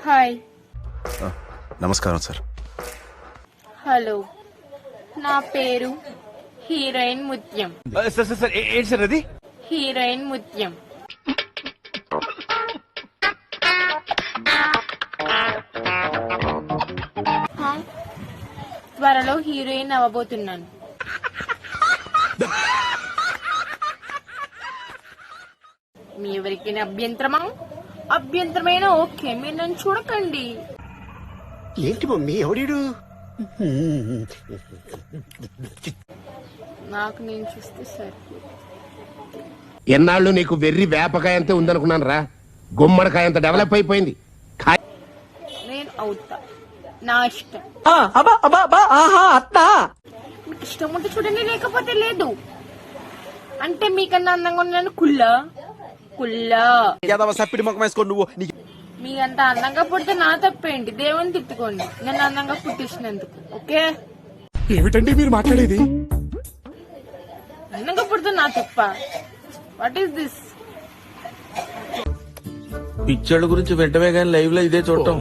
Hi. నమస్కారం sir. Hello, నా పేరు హీరోయిన్ ముత్యం. సార్ ఏంటి సార్ అది? హీరోయిన్ ముత్యం. త్వరలో హీరోయిన్ అవ్వబోతున్నాను. మీ ఎవరికైనా అభ్యంతరమైన ఓకే, మీరు నన్ను చూడకండి. ఏంటి మమ్మీ ఎవడీడు? నాకు నేను చూస్తే సరే. ఎన్నాళ్ళు నీకు వెర్రి వేపకాయ అంతే ఉందనుకున్నాను రా. గుమ్మడికాయ అంత డెవలప్ అయిపోయింది. నేను అవుతా, నా ఇష్టం. మీకు ఇష్టం ఉంటే చూడండి, లేకపోతే లేదు. అంటే మీకన్నా అందంగా ఉన్నాను కుల్లా సప్పిడి మొక్క వేసుకోండి నువ్వు. మీ అంత అందంగా పుడితే నా తప్పేంటి? దేవుని తిట్టుకోండి నన్ను అందంగా పుట్టించినందుకు. ఓకే, ఏమిటండి మీరు మాట్లాడేది? అందంగా పుడితే నా తప్ప? What is this? పిక్చర్ల గురించి వెంటనే కానీ లైవ్ లో ఇదే చూడటం